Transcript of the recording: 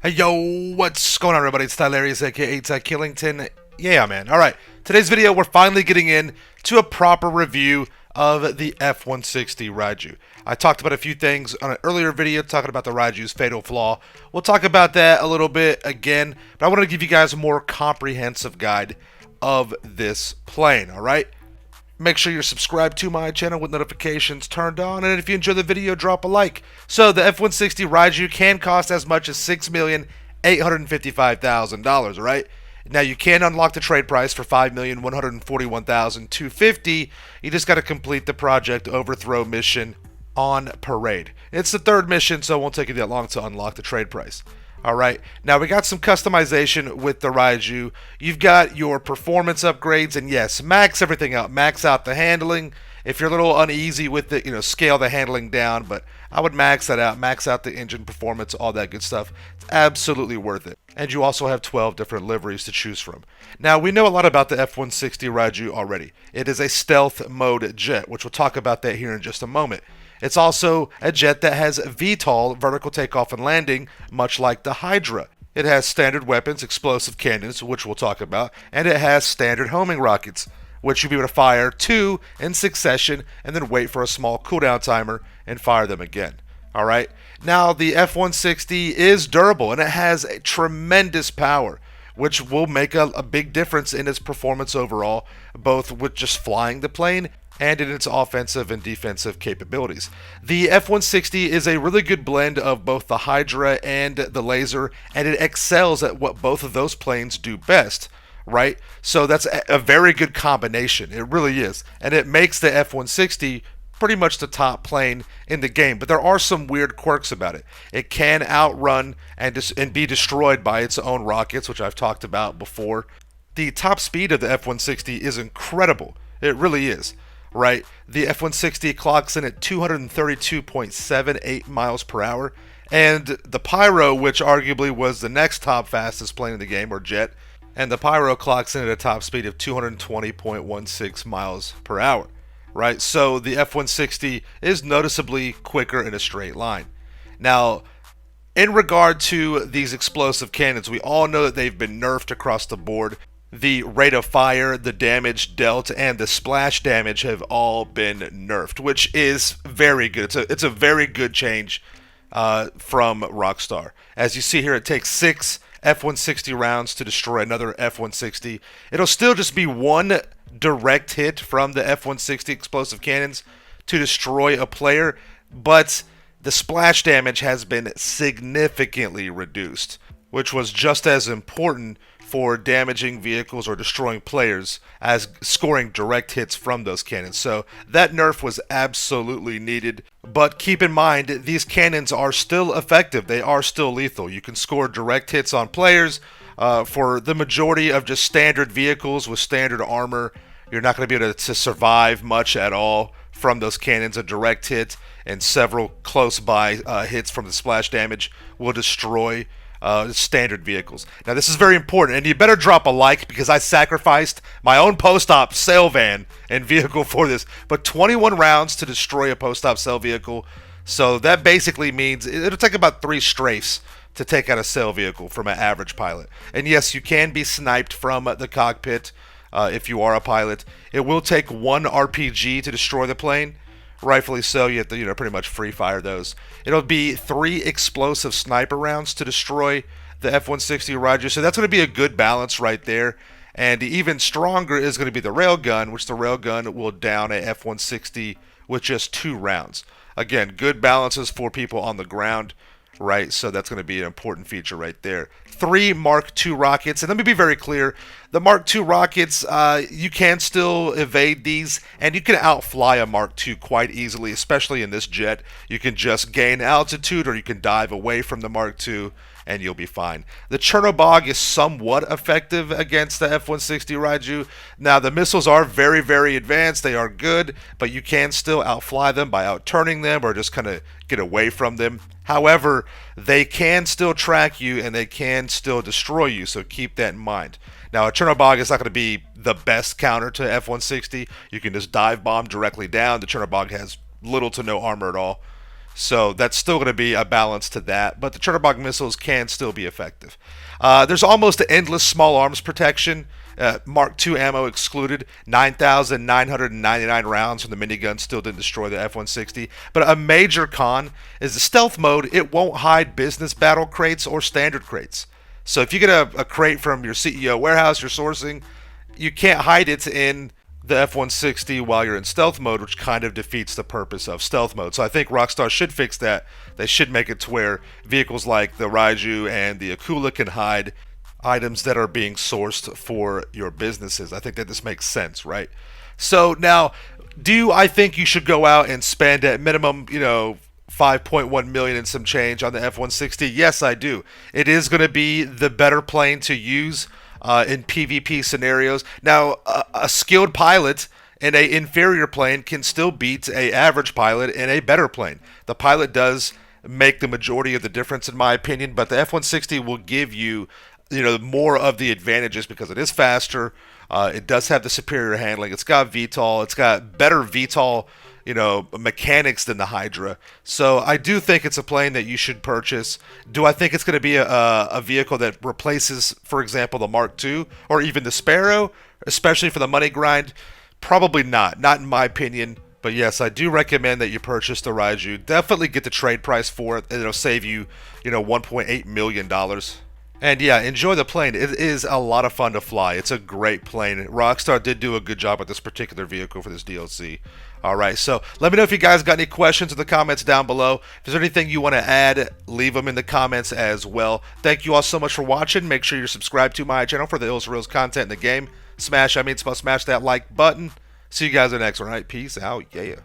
Hey yo, what's going on everybody? It's Tylarious aka Ty Killington. Yeah man. Alright, today's video we're finally getting in to a proper review of the F-160 Raiju. I talked about a few things on an earlier video talking about the Raiju's fatal flaw. We'll talk about that a little bit again, but I wanted to give you guys a more comprehensive guide of this plane, alright? Make sure you're subscribed to my channel with notifications turned on, and if you enjoy the video, drop a like. So the F-160 Raiju can cost as much as $6,855,000, right? Now you can unlock the trade price for $5,141,250. You just got to complete the Project Overthrow mission on Parade. It's the third mission, so it won't take you that long to unlock the trade price. Alright, now we got some customization with the Raiju. You've got your performance upgrades, and yes, max everything out. Max out the handling. If you're a little uneasy with it, scale the handling down, but I would max that out. Max out the engine performance, all that good stuff. It's absolutely worth it. And you also have 12 different liveries to choose from. Now, we know a lot about the F-160 Raiju already. It is a stealth mode jet, which we'll talk about that here in just a moment. It's also a jet that has VTOL, vertical takeoff and landing, much like the Hydra. It has standard weapons, explosive cannons, which we'll talk about, and it has standard homing rockets, which you'll be able to fire two in succession and then wait for a small cooldown timer and fire them again. Alright? Now, the F-160 is durable and it has a tremendous power, which will make a big difference in its performance overall, both with just flying the plane and in its offensive and defensive capabilities. The F-160 is a really good blend of both the Hydra and the laser, and it excels at what both of those planes do best, right? So that's a very good combination. It really is. And it makes the F-160 pretty much the top plane in the game, but there are some weird quirks about it. It can outrun and be destroyed by its own rockets, which I've talked about before. The top speed of the F-160 is incredible. It really is. Right, the F-160 clocks in at 232.78 miles per hour, and the Pyro, which arguably was the next top fastest plane in the game, or jet, and the Pyro clocks in at a top speed of 220.16 miles per hour. Right, so the F-160 is noticeably quicker in a straight line. Now, in regard to these explosive cannons, we all know that they've been nerfed across the board. The rate of fire, the damage dealt, and the splash damage have all been nerfed, which is very good. It's a very good change from Rockstar. As you see here, it takes 6 F-160 rounds to destroy another F-160. It'll still just be one direct hit from the F-160 explosive cannons to destroy a player, but the splash damage has been significantly reduced, which was just as important for damaging vehicles or destroying players as scoring direct hits from those cannons. So that nerf was absolutely needed. But keep in mind, these cannons are still effective. They are still lethal. You can score direct hits on players. For the majority of just standard vehicles with standard armor, you're not going to be able to survive much at all from those cannons. A direct hit and several close by hits from the splash damage will destroy standard vehicles. Now this is very important, and you better drop a like because I sacrificed my own post-op sail van and vehicle for this. But 21 rounds to destroy a post-op sail vehicle, so that basically means it'll take about 3 strafes to take out a sail vehicle from an average pilot. And yes, you can be sniped from the cockpit if you are a pilot. It will take 1 RPG to destroy the plane. Rightfully so, you have to pretty much free fire those. It'll be 3 explosive sniper rounds to destroy the F-160 Raiju, so that's going to be a good balance right there. And even stronger is going to be the railgun, which the railgun will down a F-160 with just 2 rounds. Again, good balances for people on the ground, right? So that's going to be an important feature right there. 3 Mark II rockets, and let me be very clear, the Mark II rockets, you can still evade these, and you can outfly a Mark II quite easily, especially in this jet. You can just gain altitude, or you can dive away from the Mark II, and you'll be fine. The CHERNOBOG is somewhat effective against the F-160 Raiju. Now, the missiles are very, very advanced. They are good, but you can still outfly them by outturning them or just kind of get away from them. However, they can still track you, and they can still destroy you, so keep that in mind. Now, a CHERNOBOG is not going to be the best counter to F-160. You can just dive bomb directly down. The CHERNOBOG has little to no armor at all. So that's still going to be a balance to that, but the Chernobog missiles can still be effective. There's almost endless small arms protection. Mark II ammo excluded. 9,999 rounds from the minigun still didn't destroy the F-160. But a major con is the stealth mode. It won't hide business battle crates or standard crates. So if you get a crate from your CEO warehouse, you're sourcing, you can't hide it in the F-160 while you're in stealth mode, which kind of defeats the purpose of stealth mode. So I think Rockstar should fix that. They should make it to where vehicles like the Raiju and the Akula can hide items that are being sourced for your businesses. I think that this makes sense, right? So now, do I think you should go out and spend at minimum, 5.1 million and some change on the F-160? Yes, I do. It is going to be the better plane to use in PvP scenarios. Now, a skilled pilot in a inferior plane can still beat a average pilot in a better plane. The pilot does make the majority of the difference, in my opinion, but the F-160 will give you, more of the advantages because it is faster. It does have the superior handling. It's got VTOL. It's got better VTOL, mechanics than the Hydra. So I do think it's a plane that you should purchase. Do I think it's going to be a vehicle that replaces, for example, the Mark II or even the Sparrow, especially for the money grind? Probably not. Not in my opinion. But yes, I do recommend that you purchase the Raiju. Definitely get the trade price for it. It'll save you, $1.8 million. And yeah, enjoy the plane. It is a lot of fun to fly. It's a great plane. Rockstar did do a good job with this particular vehicle for this DLC. Alright, so let me know if you guys got any questions in the comments down below. If there's anything you want to add, leave them in the comments as well. Thank you all so much for watching. Make sure you're subscribed to my channel for the Ills Reels content in the game. Smash that like button. See you guys in the next one. Alright, peace out. Yeah.